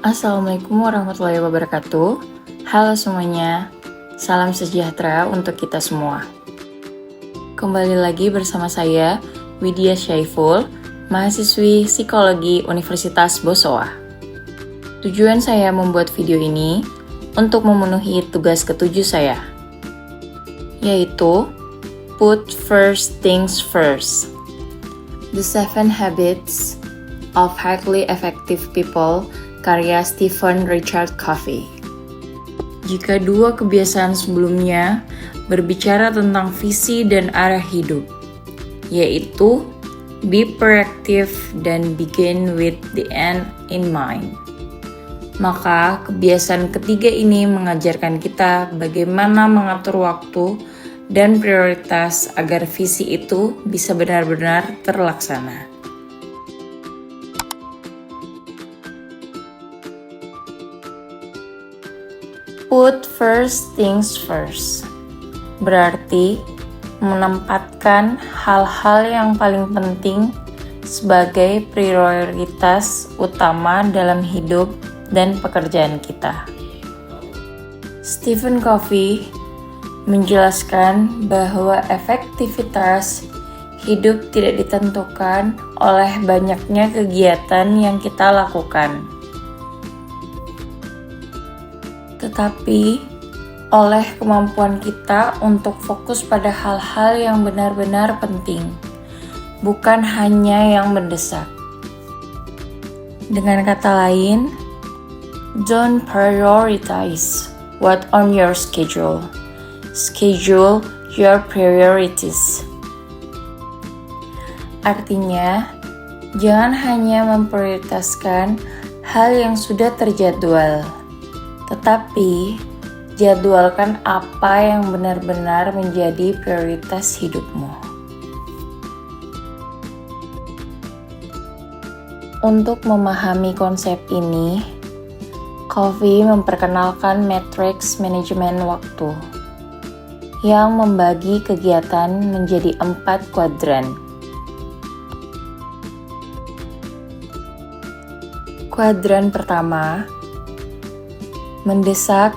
Assalamualaikum warahmatullahi wabarakatuh. Halo semuanya, salam sejahtera untuk kita semua. Kembali lagi bersama saya, Widya Syaiful, mahasiswi Psikologi Universitas Bosowa. Tujuan saya membuat video ini untuk memenuhi tugas ketujuh saya, yaitu Put First Things First. The 7 Habits of Highly Effective People karya Stephen Richard Covey. Jika dua kebiasaan sebelumnya berbicara tentang visi dan arah hidup, yaitu be proactive dan begin with the end in mind, maka kebiasaan ketiga ini mengajarkan kita bagaimana mengatur waktu dan prioritas agar visi itu bisa benar-benar terlaksana. Put first things first berarti menempatkan hal-hal yang paling penting sebagai prioritas utama dalam hidup dan pekerjaan kita. Stephen Covey menjelaskan bahwa efektivitas hidup tidak ditentukan oleh banyaknya kegiatan yang kita lakukan, tetapi oleh kemampuan kita untuk fokus pada hal-hal yang benar-benar penting, bukan hanya yang mendesak. Dengan kata lain, don't prioritize what on your schedule. Schedule your priorities. Artinya, jangan hanya memprioritaskan hal yang sudah terjadwal, tetapi jadwalkan apa yang benar-benar menjadi prioritas hidupmu. Untuk memahami konsep ini, Covey memperkenalkan matriks manajemen waktu yang membagi kegiatan menjadi 4 kuadran. Kuadran pertama, mendesak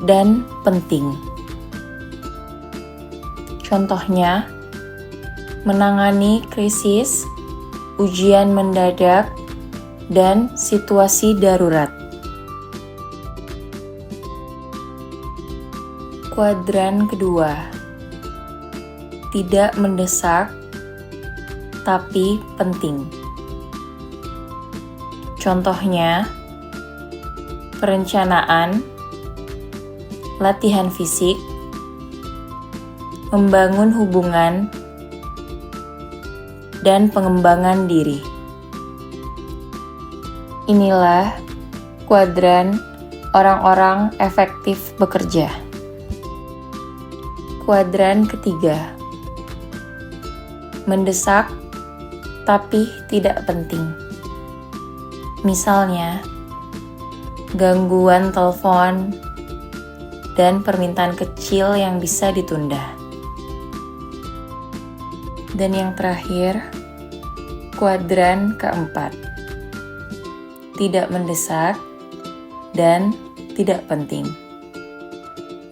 dan penting. Contohnya, menangani krisis, ujian mendadak, dan situasi darurat. Kuadran kedua, tidak mendesak, tapi penting. Contohnya, perencanaan, latihan fisik, membangun hubungan, dan pengembangan diri. Inilah kuadran orang-orang efektif bekerja. Kuadran ketiga, mendesak tapi tidak penting. Misalnya, gangguan telepon dan permintaan kecil yang bisa ditunda. Dan yang terakhir, kuadran keempat, tidak mendesak dan tidak penting.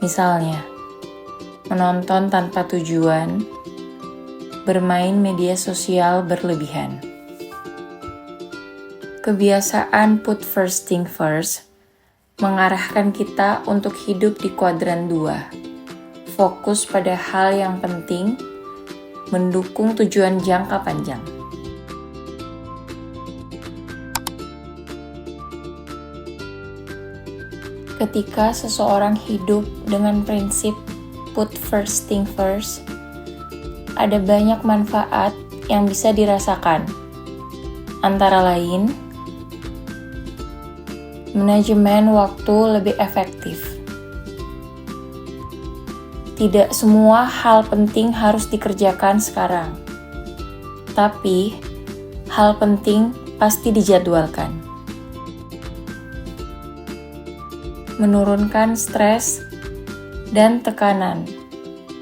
Misalnya, menonton tanpa tujuan, bermain media sosial berlebihan. Kebiasaan put first thing first mengarahkan kita untuk hidup di kuadran 2, fokus pada hal yang penting, mendukung tujuan jangka panjang. Ketika seseorang hidup dengan prinsip put first thing first, ada banyak manfaat yang bisa dirasakan. Antara lain, manajemen waktu lebih efektif. Tidak semua hal penting harus dikerjakan sekarang, tapi hal penting pasti dijadwalkan. Menurunkan stres dan tekanan,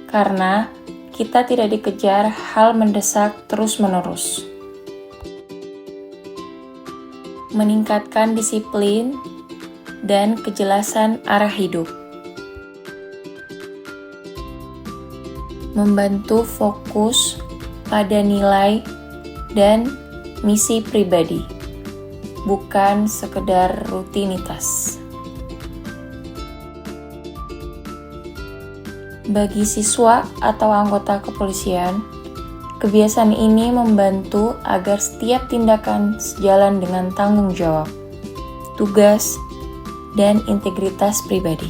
karena kita tidak dikejar hal mendesak terus-menerus. meningkatkan disiplin dan kejelasan arah hidup, membantu fokus pada nilai dan misi pribadi, bukan sekedar rutinitas. Bagi siswa atau anggota kepolisian, kebiasaan ini membantu agar setiap tindakan sejalan dengan tanggung jawab, tugas, dan integritas pribadi.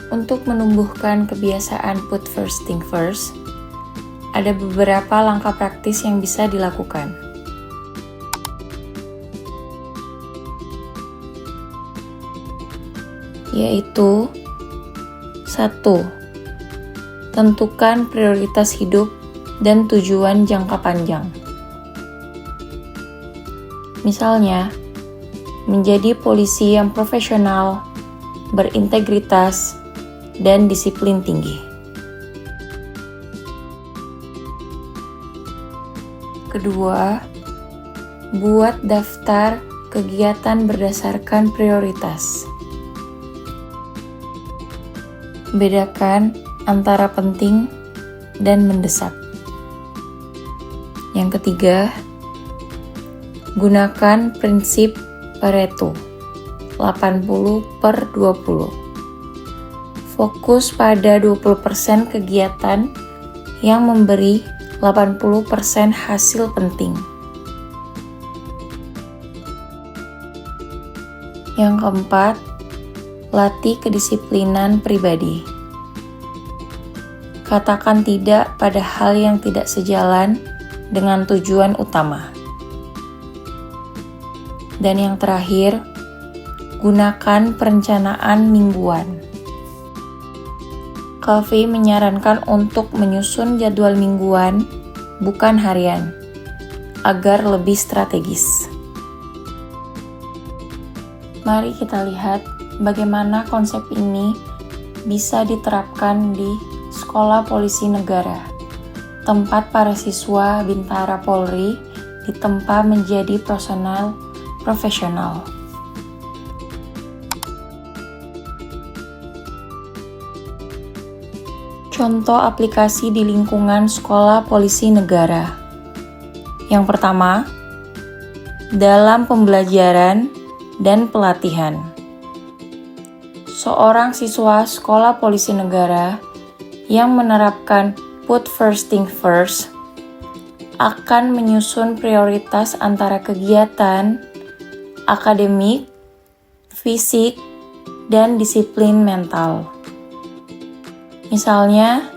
Untuk menumbuhkan kebiasaan put first thing first, ada beberapa langkah praktis yang bisa dilakukan. Yaitu 1. Tentukan prioritas hidup dan tujuan jangka panjang. Misalnya, menjadi polisi yang profesional, berintegritas, dan disiplin tinggi. Kedua, buat daftar kegiatan berdasarkan prioritas. Bedakan antara penting dan mendesak. Yang ketiga, gunakan prinsip Pareto 80/20. Fokus pada 20% kegiatan yang memberi 80% hasil penting. Yang keempat, latih kedisiplinan pribadi. Katakan tidak pada hal yang tidak sejalan dengan tujuan utama. Dan yang terakhir, gunakan perencanaan mingguan. Covey menyarankan untuk menyusun jadwal mingguan, bukan harian, agar lebih strategis. Mari kita lihat bagaimana konsep ini bisa diterapkan di Sekolah Polisi Negara, tempat para siswa Bintara Polri ditempa menjadi personel profesional. Contoh aplikasi di lingkungan Sekolah Polisi Negara. Yang pertama, dalam pembelajaran dan pelatihan. Seorang siswa Sekolah Polisi Negara yang menerapkan put first thing first akan menyusun prioritas antara kegiatan, akademik, fisik, dan disiplin mental. Misalnya,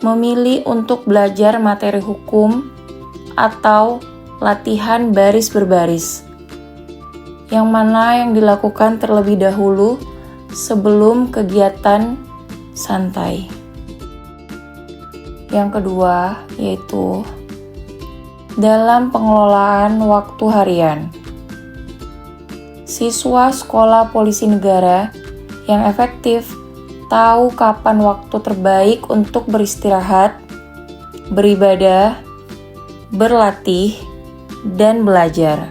memilih untuk belajar materi hukum atau latihan baris berbaris, yang mana yang dilakukan terlebih dahulu sebelum kegiatan santai. Yang kedua, yaitu dalam pengelolaan waktu harian. Siswa Sekolah Polisi Negara yang efektif tahu kapan waktu terbaik untuk beristirahat, beribadah, berlatih, dan belajar.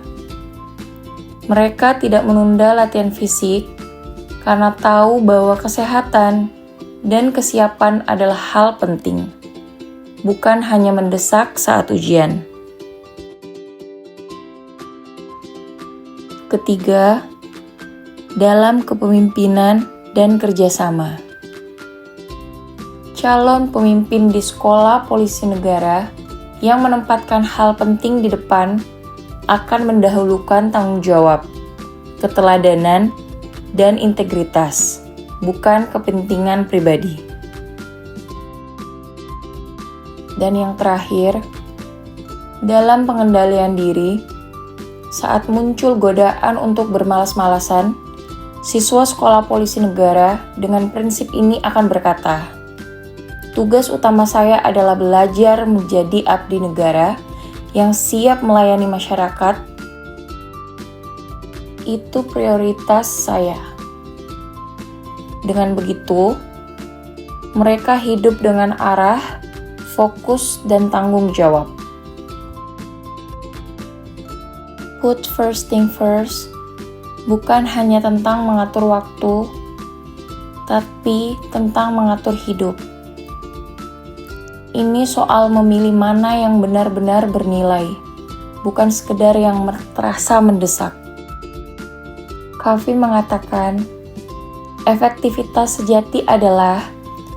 Mereka tidak menunda latihan fisik karena tahu bahwa kesehatan dan kesiapan adalah hal penting, bukan hanya mendesak saat ujian. Ketiga, dalam kepemimpinan dan kerjasama. Calon pemimpin di Sekolah Polisi Negara yang menempatkan hal penting di depan akan mendahulukan tanggung jawab, keteladanan, dan integritas, bukan kepentingan pribadi. Dan yang terakhir, dalam pengendalian diri, saat muncul godaan untuk bermalas-malasan, siswa Sekolah Polisi Negara dengan prinsip ini akan berkata, tugas utama saya adalah belajar menjadi abdi negara yang siap melayani masyarakat. Itu prioritas saya. Dengan begitu, mereka hidup dengan arah, fokus, dan tanggung jawab. Put first thing first bukan hanya tentang mengatur waktu, tapi tentang mengatur hidup. Ini soal memilih mana yang benar-benar bernilai, bukan sekedar yang terasa mendesak. Covey mengatakan, efektivitas sejati adalah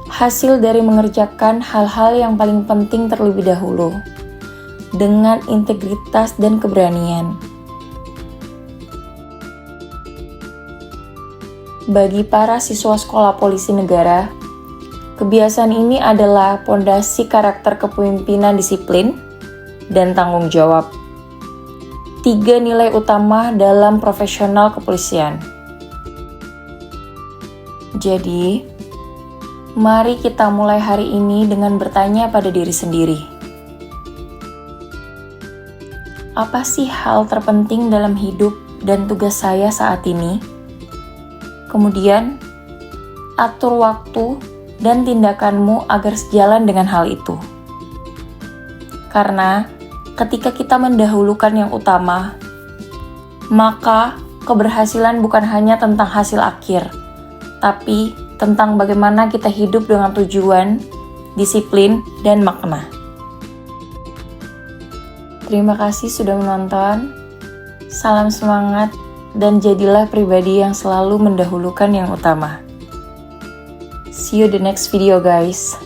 hasil dari mengerjakan hal-hal yang paling penting terlebih dahulu, dengan integritas dan keberanian. Bagi para siswa sekolah polisi negara, kebiasaan ini adalah pondasi karakter kepemimpinan disiplin dan tanggung jawab. 3 nilai utama dalam profesional kepolisian. Jadi, mari kita mulai hari ini dengan bertanya pada diri sendiri. Apa sih hal terpenting dalam hidup dan tugas saya saat ini? Kemudian, atur waktu dan tindakanmu agar sejalan dengan hal itu. Karena ketika kita mendahulukan yang utama, maka keberhasilan bukan hanya tentang hasil akhir, tapi tentang bagaimana kita hidup dengan tujuan, disiplin, dan makna. Terima kasih sudah menonton. Salam semangat dan jadilah pribadi yang selalu mendahulukan yang utama. See you the next video, guys.